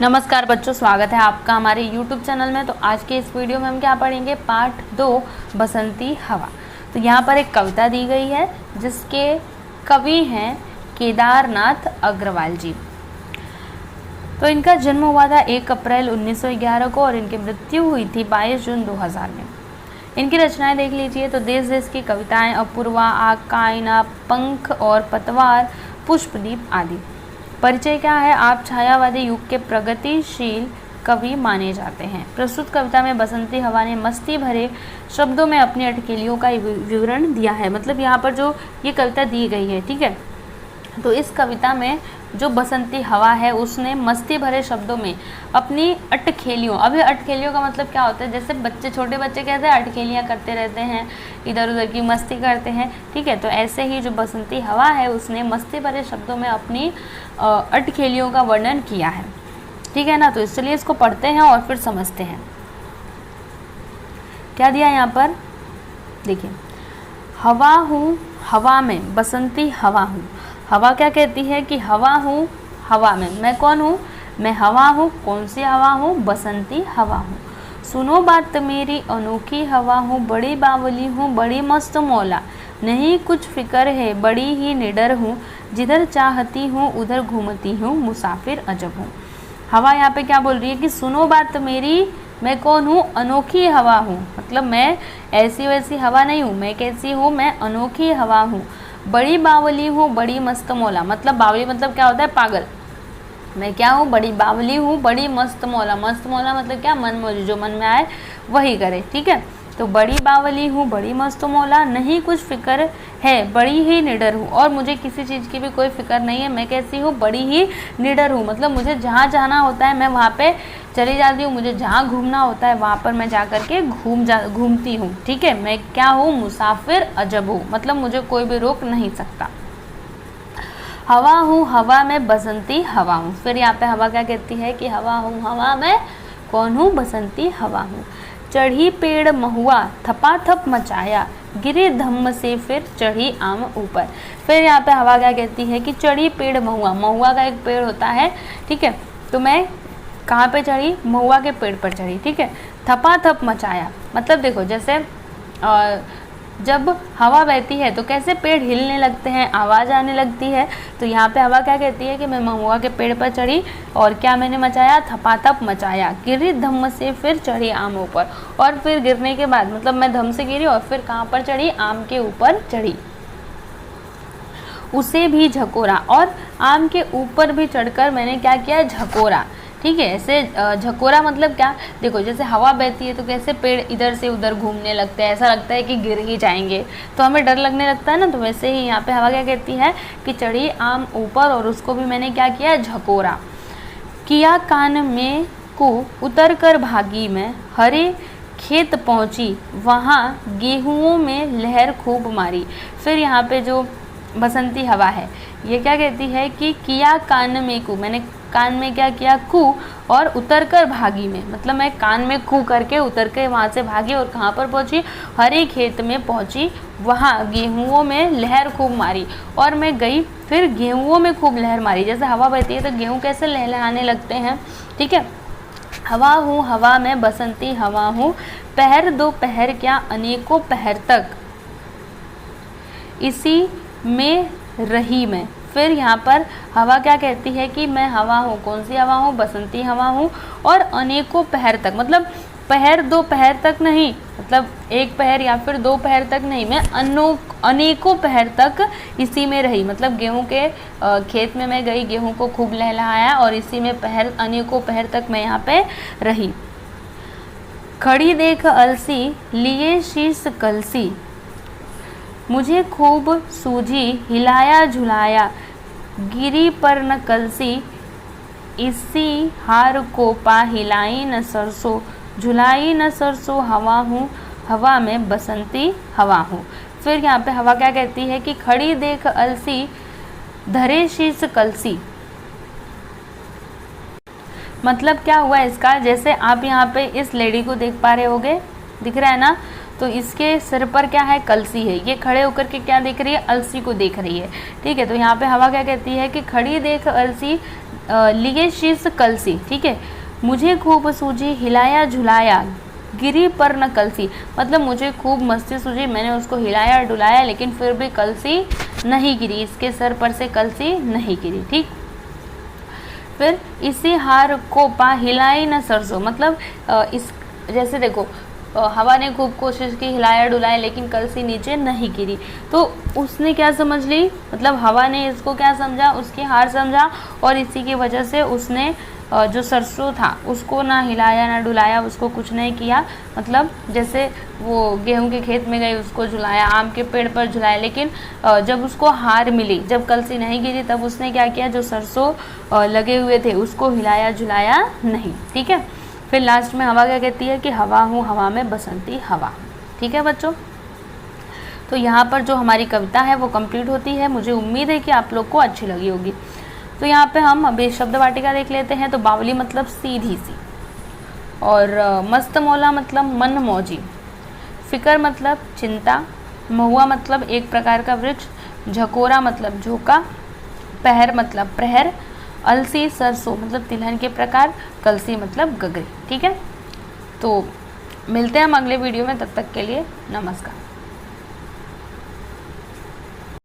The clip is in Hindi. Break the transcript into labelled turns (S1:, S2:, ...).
S1: नमस्कार बच्चों, स्वागत है आपका हमारे YouTube चैनल में। तो आज के इस वीडियो में हम क्या पढ़ेंगे, पार्ट 2 बसंती हवा। तो यहाँ पर एक कविता दी गई है जिसके कवि हैं केदारनाथ अग्रवाल जी। तो इनका जन्म हुआ था 1 अप्रैल 1911 को और इनकी मृत्यु हुई थी 22 जून 2000 में। इनकी रचनाएं देख लीजिए तो देश देश की कविताएं, अपूर्वा, आग का आईना, पंख और पतवार, पुष्पदीप आदि। परिचय क्या है, आप छायावादी युग के प्रगतिशील कवि माने जाते हैं। प्रस्तुत कविता में बसंती हवा ने मस्ती भरे शब्दों में अपनी अटकलियों का विवरण दिया है। मतलब यहाँ पर जो ये कविता दी गई है, ठीक है, तो इस कविता में जो बसंती हवा है उसने मस्ती भरे शब्दों में अपनी अटखेलियों, अभी अटखेलियों का मतलब क्या होता है, जैसे बच्चे, छोटे बच्चे कहते हैं अटखेलियाँ करते रहते हैं, इधर उधर की मस्ती करते हैं, ठीक है। तो ऐसे ही जो बसंती हवा है उसने मस्ती भरे शब्दों में अपनी अटखेलियों का वर्णन किया है, ठीक है ना। तो इसलिए इसको पढ़ते हैं और फिर समझते हैं क्या दिया यहाँ पर। देखिए, हवा हूँ हवा में, बसंती हवा हूँ। हवा क्या कहती है कि हवा हूँ हवा में, मैं कौन हूँ, मैं हवा हूँ। कौन सी हवा हूँ, बसंती हवा हूँ। सुनो बात मेरी अनोखी हवा हूँ, बड़ी बावली हूँ, बड़ी मस्त मौला, नहीं कुछ फिक्र है, बड़ी ही निडर हूँ, जिधर चाहती हूँ उधर घूमती हूँ, मुसाफिर अजब हूँ। हवा यहाँ पे क्या बोल रही है कि सुनो बात मेरी, मैं कौन हूँ, अनोखी हवा हूँ। मतलब मैं ऐसी वैसी हवा नहीं हूँ, मैं कैसी हूँ, मैं अनोखी हवा हूँ। बड़ी बावली हूँ, बड़ी मस्त मौला, मतलब बावली मतलब क्या होता है, पागल। मैं क्या हूँ, बड़ी बावली हूँ, बड़ी मस्त मौला। मस्त मौला मतलब क्या, मन मौजी, जो मन में आए वही करे, ठीक है। तो बड़ी बावली हूँ, बड़ी मस्त मौला, नहीं कुछ फिक्र है, बड़ी ही निडर हूँ। और मुझे किसी चीज़ की भी कोई फिक्र नहीं है, मैं कैसी हूँ, बड़ी ही निडर हूँ। मतलब मुझे जहाँ जाना होता है मैं वहाँ पे चली जाती हूँ, मुझे जहाँ घूमना होता है वहाँ पर मैं जा कर के घूमती हूँ, ठीक है। मैं क्या हूँ, मुसाफिर अजब हूँ, मतलब मुझे कोई भी रोक नहीं सकता। हवा हूँ हवा में, बसंती हवा हूँ। फिर यहाँ पे हवा क्या कहती है कि हवा हूँ हवा में, कौन हूँ, बसंती हवा हूँ। चढ़ी पेड़ महुआ, थपाथप मचाया, गिरे धम्म से फिर चढ़ी आम ऊपर। फिर यहाँ पे हवा क्या कहती है कि चढ़ी पेड़ महुआ, महुआ का एक पेड़ होता है, ठीक है। तो मैं कहाँ पे चढ़ी, महुआ के पेड़ पर चढ़ी, ठीक है। थपाथप मचाया मतलब देखो, जैसे जब हवा बहती है तो कैसे पेड़ हिलने लगते हैं, आवाज़ आने लगती है। तो यहाँ पे हवा क्या कहती है कि मैं महुआ के पेड़ पर चढ़ी और क्या मैंने मचाया, थपाथप मचाया, गिरी धम्म से फिर चढ़ी आम ऊपर। और फिर गिरने के बाद मतलब मैं धम से गिरी और फिर कहाँ पर चढ़ी, आम के ऊपर चढ़ी। उसे भी झकोरा, और आम के ऊपर भी चढ़कर मैंने क्या किया, झकोरा, ठीक है। ऐसे झकोरा मतलब क्या, देखो जैसे हवा बहती है तो कैसे पेड़ इधर से उधर घूमने लगते हैं, ऐसा लगता है कि गिर ही जाएंगे, तो हमें डर लगने लगता है ना। तो वैसे ही यहाँ पे हवा क्या कहती है कि चढ़ी आम ऊपर और उसको भी मैंने क्या किया, झकोरा। किया कान में को उतर कर भागी मैं, हरे खेत पहुँची वहाँ गेहूँओं में लहर खूब मारी। फिर यहाँ पे जो बसंती हवा है ये क्या कहती है कि किया कान में कू, मैंने कान में क्या किया, कू, और उतर कर भागी में, मतलब मैं कान में कू करके उतर के वहाँ से भागी और कहाँ पर पहुँची, हरे खेत में पहुँची, वहाँ गेहूँओं में लहर खूब मारी। और मैं गई, फिर गेहूँओं में खूब लहर मारी। जैसे हवा बहती है तो गेहूँ कैसे लहलहाने लगते हैं, ठीक है। हवा हूँ हवा में, बसंती हवा हूँ, पहर दो पहर क्या, अनेकों पहर तक इसी में रही मैं। फिर यहाँ पर हवा क्या कहती है कि मैं हवा हूँ, कौन सी हवा हूँ, बसंती हवा हूँ, और अनेकों पहर तक, मतलब पहर दो पहर तक नहीं, मतलब एक पहर या फिर 2 पहर तक नहीं, मैं अनेकों पहर तक इसी में रही। मतलब गेहूँ के खेत में मैं गई, गेहूँ को खूब लहलहाया और इसी में पहर, अनेकों पहर तक मैं यहाँ पे रही। खड़ी देख अलसी, लिए शीश कलसी, मुझे खूब सूझी, हिलाया झुलाया, गिरी पर न कलसी, इसी हार को पा, हिलाई न सरसों, झुलाई न सरसों, हवा हूँ हवा में, बसंती हवा हूँ। फिर यहाँ पे हवा क्या कहती है कि खड़ी देख अलसी, धरे शीश कलसी। मतलब क्या हुआ इसका, जैसे आप यहाँ पे इस लेडी को देख पा रहे होगे, दिख रहा है ना, तो इसके सिर पर क्या है, कलसी है। ये खड़े होकर के क्या देख रही है, अलसी को देख रही है, ठीक है। तो यहाँ पे हवा क्या कहती है कि खड़ी देख अलसी, लिए शीश कलसी, ठीक है। मुझे खूब सूझी हिलाया झुलाया गिरी पर न कलसी, मतलब मुझे खूब मस्ती सूझी, मैंने उसको हिलाया डुलाया लेकिन फिर भी कलसी नहीं गिरी, इसके सर पर से कलसी नहीं गिरी, ठीक। फिर इसी हार को पा हिलाई न सरसों, मतलब इस जैसे देखो हवा ने खूब कोशिश की, हिलाया डुलाया लेकिन कलसी नीचे नहीं गिरी, तो उसने क्या समझ ली, मतलब हवा ने इसको क्या समझा, उसकी हार समझा, और इसी की वजह से उसने जो सरसों था उसको ना हिलाया ना डुलाया, उसको कुछ नहीं किया, मतलब जैसे वो गेहूं के खेत में गई उसको झुलाया, आम के पेड़ पर झुलाया, लेकिन जब उसको हार मिली, जब कलसी नहीं गिरी, तब उसने क्या किया, जो सरसों लगे हुए थे उसको हिलाया झुलाया नहीं, ठीक है। फिर लास्ट में हवा क्या कहती है कि हवा हूँ हवा में बसंती हवा, ठीक है बच्चों। तो यहाँ पर जो हमारी कविता है वो कंप्लीट होती है, मुझे उम्मीद है कि आप लोग को अच्छी लगी होगी। तो यहाँ पे हम अभी शब्द वाटिका देख लेते हैं। तो बावली मतलब सीधी सी, और मस्त मौला मतलब मन मौजी, फिकर मतलब चिंता, महुआ मतलब एक प्रकार का वृक्ष, झकोरा मतलब झोंका, पहर मतलब प्रहर, अलसी सरसों मतलब तिलहन के प्रकार, कलसी मतलब गगरी, ठीक है। तो मिलते हैं हम अगले वीडियो में, तब तक के लिए नमस्कार।